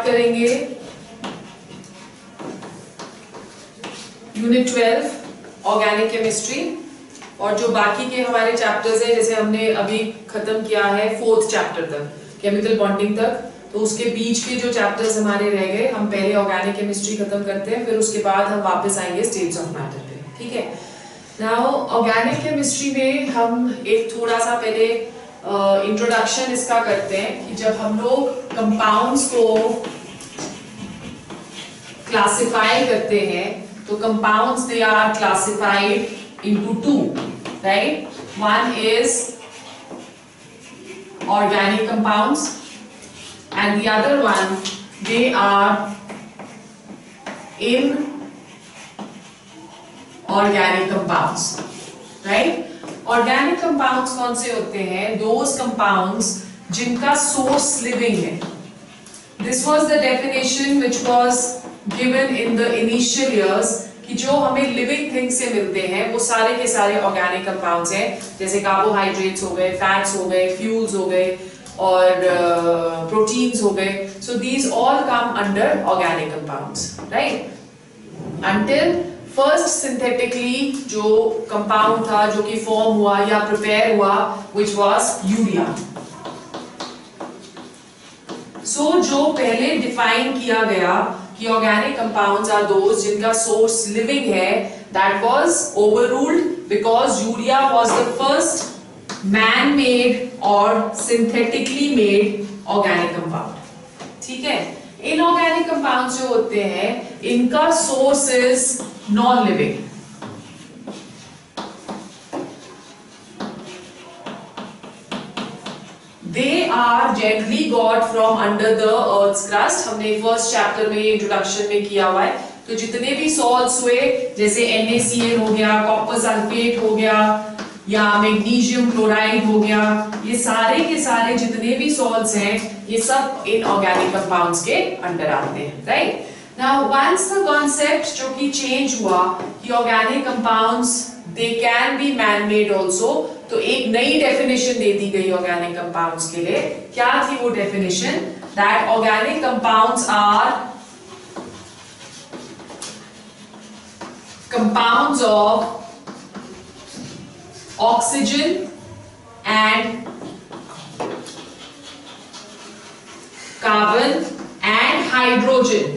करेंगे unit 12 organic chemistry, और जो बाकी के हमारे चैप्टर्स हैं, जैसे हमने अभी खत्म किया है 4th चैप्टर तक, केमिकल बॉन्डिंग तक, तो उसके बीच के जो चैप्टर्स हमारे रह गए, हम पहले ऑर्गेनिक केमिस्ट्री खत्म करते हैं, फिर उसके बाद हम वापस आएंगे स्टेट्स ऑफ मैटर पे, ठीक है। नाउ ऑर्गेनिक केमिस्ट्री में हम एक थोड़ा सा पहले इंट्रोडक्शन इसका करते हैं कि जब हम लोग कंपाउंड्स को क्लासिफाई करते हैं तो compounds they are classified into two, right. One is organic compounds and the other one they are inorganic compounds, right। organic compounds कौन से होते हैं? those compounds जिनका source living है। this was the definition which was given in the initial years कि जो हमें living things से मिलते हैं वो सारे के सारे organic compounds हैं, जैसे carbohydrates हो गए, fats हो गए, fuels हो गए और प्रोटीन्स हो गए। So these all come under organic compounds, right. Until first synthetically जो कंपाउंड था जो कि फॉर्म हुआ या प्रिपेयर हुआ, व्हिच वाज यूरिया। सो जो पहले डिफाइन किया गया कि ऑर्गेनिक कंपाउंड्स आर दोज जिनका सोर्स लिविंग है, that was overruled because urea was the first man-made और synthetically made organic compound, ठीक है। inorganic compounds जो होते हैं इनका source is non-living, they are generally got from under the earth's crust। हमने फर्स्ट चैप्टर में इंट्रोडक्शन में किया हुआ है। तो जितने भी सॉल्ट्स हुए, जैसे NaCl हो गया, कॉपर सल्फेट हो गया या मैग्नीशियम क्लोराइड हो गया, ये सारे के सारे जितने भी सॉल्ट्स हैं ये सब इनऑर्गेनिक कंपाउंड्स के अंडर आते हैं, right. Now once the concept जो कि चेंज हुआ कि organic compounds they can be man made also, तो एक नई डेफिनेशन दे दी गई ऑर्गेनिक कंपाउंड्स के लिए। क्या थी वो definition? That organic compounds are compounds of oxygen and carbon and hydrogen।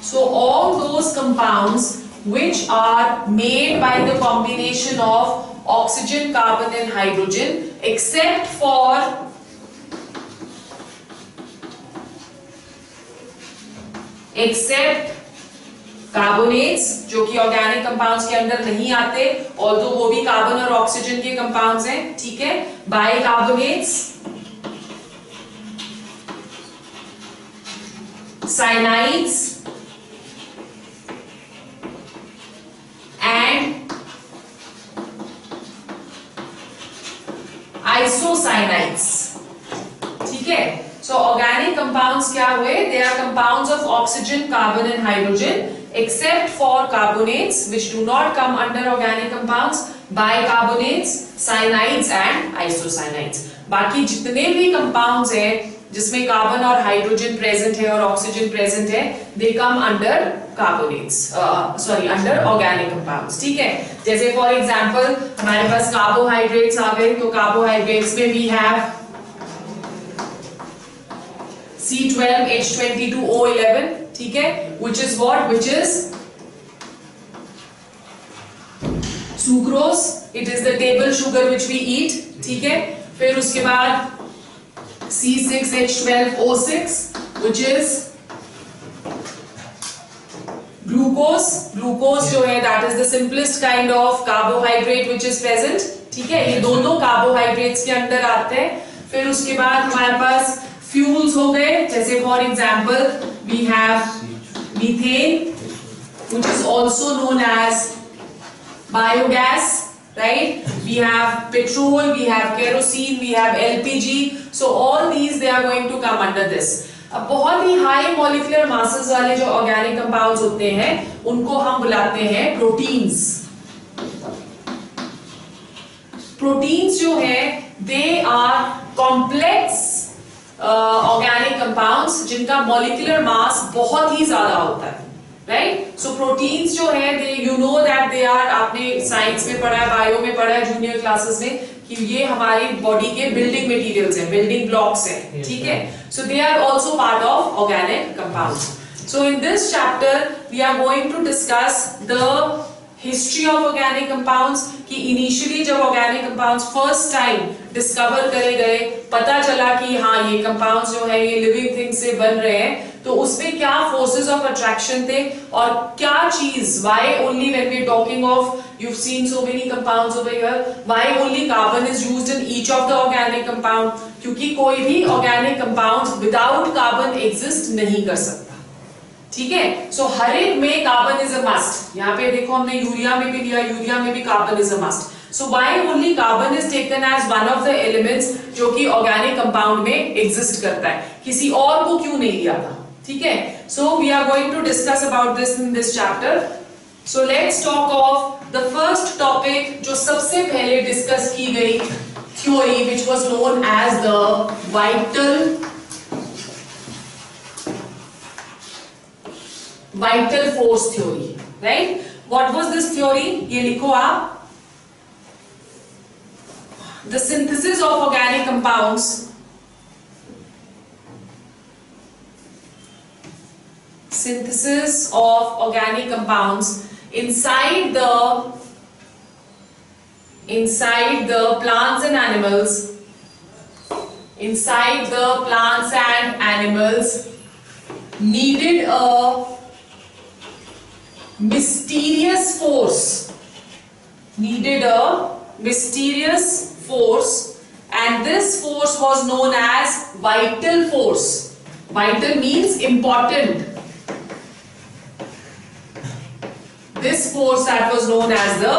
So all those compounds which are made by the combination of oxygen, carbon and hydrogen, except carbonates जो कि organic compounds के अंदर नहीं आते, although वो भी carbon और oxygen के कंपाउंड्स हैं, ठीक है। बाइकार्बोनेट्स, साइनाइड्स एंड आइसोसाइनाइड्स, ठीक है। सो ऑर्गेनिक कंपाउंड्स क्या हुए? They are compounds of oxygen, carbon and hydrogen except for carbonates which do not come under organic compounds, bicarbonates, cyanides and isocyanide। बाकी जितने भी compounds हैं जिसमें कार्बन और हाइड्रोजन प्रेजेंट है और ऑक्सीजन प्रेजेंट है, they come under carbonates, under organic compounds, ठीक है। जैसे फॉर एग्जांपल हमारे पास कार्बोहाइड्रेट्स आ गए, तो कार्बोहाइड्रेट्स में we have C12H22O11, ठीक है, which is what? Which is sucrose, it is the table sugar which we eat, ठीक है। फिर उसके बाद C6H12O6 which is glucose। glucose जो है that is the simplest kind of carbohydrate which is present, ठीक है। ये दोनों कार्बोहाइड्रेट्स के अंदर आते हैं। फिर उसके बाद हमारे पास फ्यूल्स हो गए, जैसे for example we have methane which is also known as biogas, right? We have petrol, we have kerosene, we have LPG, so all these they are going to come under this। अब बहुत ही high molecular masses वाले जो organic compounds होते हैं उनको हम बुलाते हैं प्रोटीन्स। प्रोटीन्स जो है they are complex organic compounds जिनका मॉलिक्यूलर मास बहुत ही ज्यादा होता है, राइट? सो प्रोटीन्स जो है they you know that they are, आपने साइंस में पढ़ा है, बायो में पढ़ा है जूनियर क्लासेस में कि ये हमारी बॉडी के बिल्डिंग मटेरियल्स हैं, बिल्डिंग ब्लॉक्स हैं, ठीक है? So they are also part of organic compounds. So in this chapter we are going to discuss the history of organic compounds कि initially जब organic compounds first time discover करे गए, पता चला कि हाँ ये compounds जो है ये living things से बन रहे हैं, तो उसमें क्या forces of attraction थे और क्या चीज, why only when we are talking of, you've seen so many compounds over here, why only carbon is used in each of the organic compound, क्योंकि कोई भी organic compounds without carbon exist नहीं कर सकता, ठीक है? सो हर एक में कार्बन इज अ मस्ट. यहाँ पे देखो हमने यूरिया में भी लिया, यूरिया में भी carbon is a must. So why only carbon is taken as one of the elements जो कि ऑर्गेनिक कंपाउंड में एग्जिस्ट करता है, किसी और को क्यों नहीं लिया था, ठीक है? So we are going to discuss about this in this chapter. So let's talk of the first topic जो सबसे पहले डिस्कस की गई theory which was known as the vital force theory, right? What was this theory? ये लिखो आप. The synthesis of organic compounds inside the plants and animals needed a mysterious force, and this force was known as vital force. Vital means important. This force that was known as the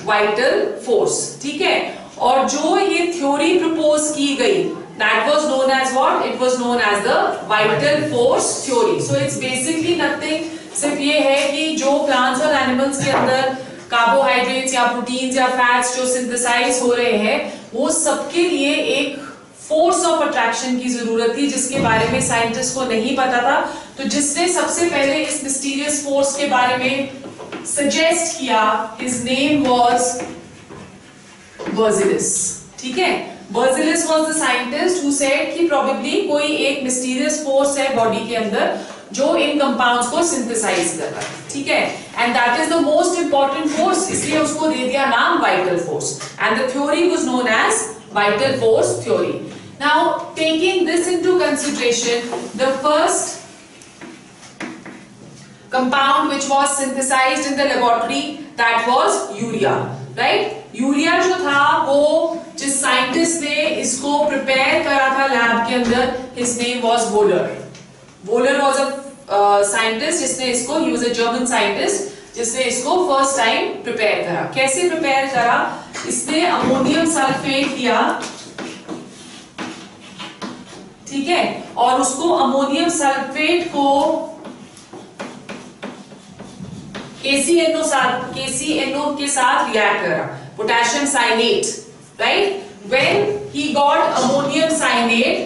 vital force, ठीक है? और जो ये theory propose की गई, that was known as what? It was known as the vital force theory. So it's basically nothing, सिर्फ ये है कि जो प्लांट्स और एनिमल्स के अंदर कार्बोहाइड्रेट्स या प्रोटीन्स या फैट्स जो सिंथेसाइज हो रहे हैं, वो सबके लिए एक फोर्स ऑफ अट्रैक्शन की जरूरत थी जिसके बारे में साइंटिस्ट को नहीं पता था. तो जिसने सबसे पहले इस मिस्टीरियस फोर्स के बारे में सजेस्ट किया, हिज नेम वाज बर्ज़िलिस, ठीक है? Berzelius was the scientist who said कि प्रोबेबली कोई एक मिस्टीरियस फोर्स है बॉडी के अंदर जो इन कंपाउंड्स को सिंथेसाइज कर रहा है, ठीक है? And that is the most important force, इसलिए उसको दे दिया नाम vital force, and the theory was known as vital force theory. Now taking this into consideration, the first compound which was synthesised in the laboratory that was urea, right? Urea जो था वो जिस scientist ने इसको prepare करा था lab के अंदर, his name was volar. Wohler was a scientist जिसने इसको, he was a German scientist जिसने इसको फर्स्ट टाइम प्रिपेयर करा. कैसे प्रिपेयर करा? इसने अमोनियम सल्फेट लिया, ठीक है? और उसको अमोनियम सल्फेट को KCNO के साथ रिएक्ट करा, potassium cyanate, right? When he got ammonium cyanate,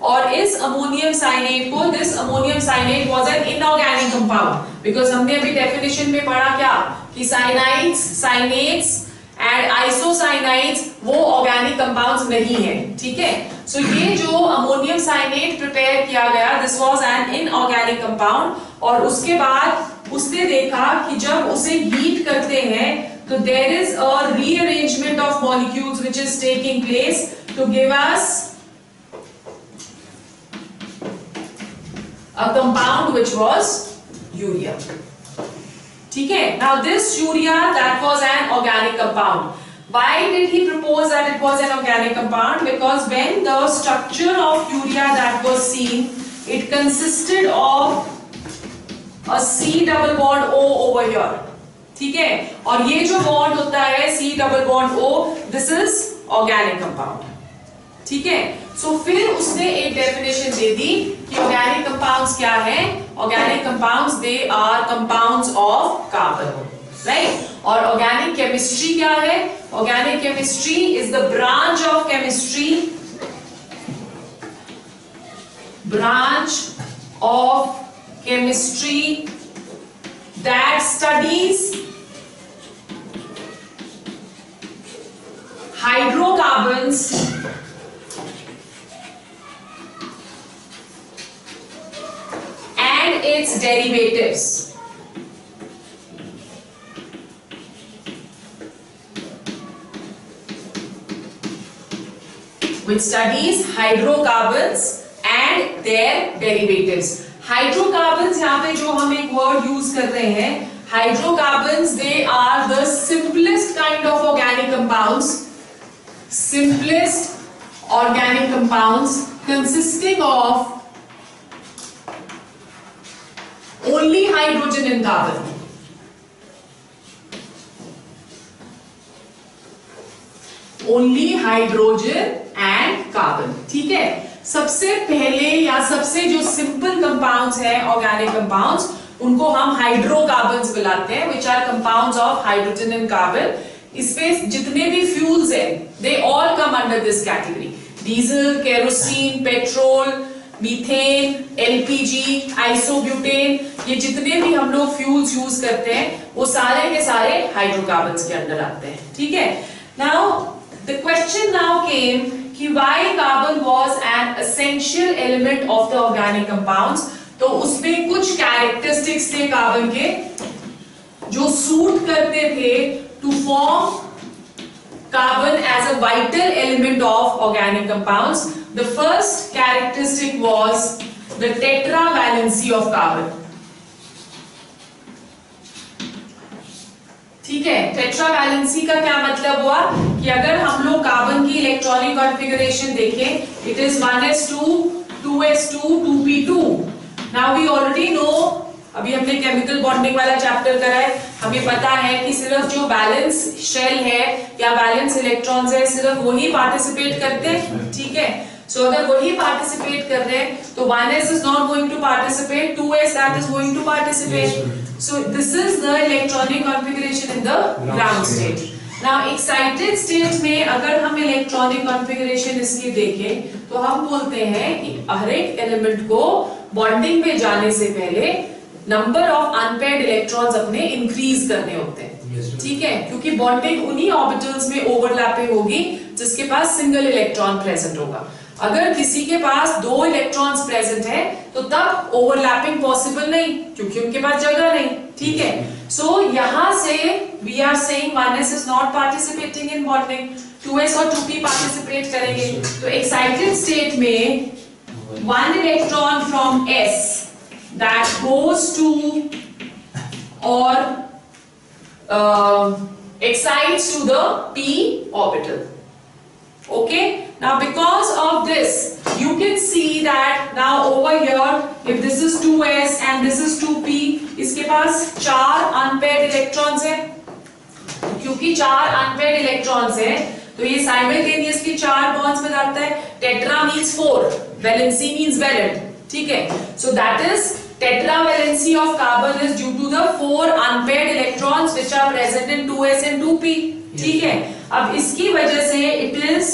और इस अमोनियम साइनेट को, this ammonium cyanate was an inorganic compound, because हमने अभी डेफिनेशन में पढ़ा क्या कि साइनाइड्स, साइनेट्स एंड आइसोसाइनाइड्स वो ऑर्गेनिक कंपाउंड्स नहीं है, ठीक है? सो ये जो अमोनियम साइनेट प्रिपेयर किया गया, this was an inorganic compound. और उसके बाद उसने देखा कि जब उसे हीट करते हैं तो there is a rearrangement of molecules which is taking place to give us a compound which was urea, ठीक है? Now this urea, that was an organic compound. Why did he propose that it was an organic compound? Because when the structure of urea that was seen, it consisted of a C double bond O over here, ठीक है? और ये जो bond होता है C double bond O, this is organic compound, ठीक है? सो फिर उसने एक डेफिनेशन दे दी कि ऑर्गेनिक कंपाउंड्स क्या है? Organic compounds they are compounds of carbon. Right? और ऑर्गेनिक केमिस्ट्री क्या है? Organic chemistry is the branch of chemistry, branch of chemistry that studies hydrocarbons and its derivatives. Which studies hydrocarbons and their derivatives. Hydrocarbons यहाँ पे जो हम एक word use कर रहे हैं, hydrocarbons they are the simplest kind of organic compounds, simplest organic compounds consisting of only hydrogen and carbon. Only hydrogen and carbon. ठीक है, सबसे पहले या सबसे जो सिंपल कंपाउंड्स है ऑर्गेनिक कंपाउंड्स, उनको हम हाइड्रोकार्बन्स बुलाते हैं, which are compounds of hydrogen and carbon. इसमें जितने भी फ्यूल्स हैं, they all come under this category. Diesel, kerosene, petrol, methane, LPG, isobutane, ये जितने भी हम लोग फ्यूल्स यूज करते हैं वो सारे के सारे हाइड्रोकार्बन्स के अंडर आते हैं. ठीक है, नाउ द क्वेश्चन नाउ केम कि why carbon was an essential element of the organic compounds. तो उसमें कुछ characteristics थे कार्बन के जो सूट करते थे to form carbon as a vital element of organic compounds. The first characteristic was the tetravalency of carbon. ठीक है, टेट्रावैलेंसी का क्या मतलब हुआ कि अगर हम लोग कार्बन की इलेक्ट्रॉनिक कॉन्फ़िगरेशन देखें, it is 1s2 2s2 2p2. Now we already know, अभी हमने केमिकल बॉन्डिंग वाला चैप्टर करा है, हमें पता है कि सिर्फ जो बैलेंस शेल है या बैलेंस इलेक्ट्रॉन्स है सिर्फ वही पार्टिसिपेट करते हैं. ठीक है, सो अगर वही पार्टिसिपेट कर रहे हैं तो 1s is not going to participate, 2s that is going to participate. So this is the electronic configuration in the ground state. Now excited state में अगर हम electronic configuration इसकी देखें तो हम बोलते हैं कि हर एक एलिमेंट को बॉन्डिंग पे जाने से पहले नंबर ऑफ अनपेयर्ड इलेक्ट्रॉन्स अपने इंक्रीज करने होते हैं. ठीक है, क्योंकि बॉन्डिंग उन्हीं ऑर्बिटल्स में ओवरलैपिंग होगी जिसके पास सिंगल इलेक्ट्रॉन प्रेजेंट होगा. अगर किसी के पास दो इलेक्ट्रॉन्स प्रेजेंट है तो तब ओवरलैपिंग पॉसिबल नहीं, क्योंकि उनके पास जगह नहीं. ठीक है, सो यहां से we are saying 1s is not participating in bonding, 2s और 2p पार्टिसिपेट करेंगे. तो एक्साइटेड स्टेट में one electron from s that goes to or excites to the p orbital. Okay, now because of this you can see that now over here if this is 2s and this is 2p, इसके पास 4 unpaired electrons हैं. क्योंकि 4 unpaired electrons हैं तो ये simultaneously 4 bonds बनाता है. Tetra means 4, valency means valent. ठीक है, so that is tetravalency of carbon is due to the 4 unpaired electrons which are present in 2s and 2p. ठीक है, अब इसकी वजह से it is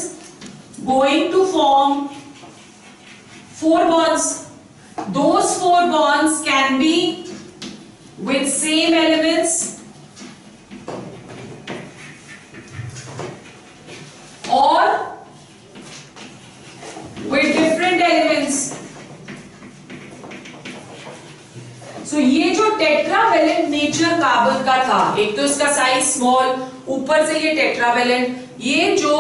going to form 4 bonds. Those 4 bonds can be with same elements or with different elements. So ये जो tetravalent nature carbon का था, एक तो इसका साइज स्मॉल, ऊपर से ये टेट्रावेलेंट, ये जो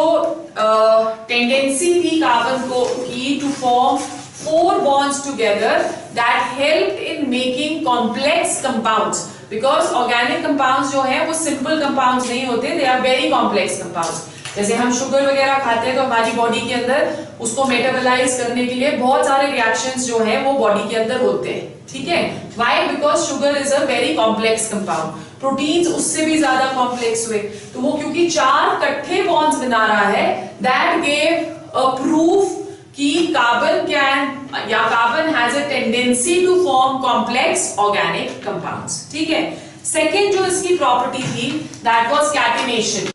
टेंडेंसी थी कार्बन को की to form 4 bonds together that helped in making complex compounds. Because organic compounds जो है वो simple compounds नहीं होते, they are very complex compounds. जैसे हम शुगर वगैरह खाते हैं तो हमारी बॉडी के अंदर उसको मेटाबोलाइज करने के लिए बहुत सारे रिएक्शंस जो है वो बॉडी के अंदर होते हैं. ठीक है, why? Because sugar is a very complex compound. Proteins उससे भी ज्यादा कॉम्प्लेक्स हुए, तो वो क्योंकि 4 इकट्ठे बॉन्ड्स बना रहा है, दैट गेव अ प्रूफ कि कार्बन कैन या carbon has a tendency to form complex organic compounds. ठीक है, सेकेंड जो इसकी प्रॉपर्टी थी दैट वाज कैटिनेशन।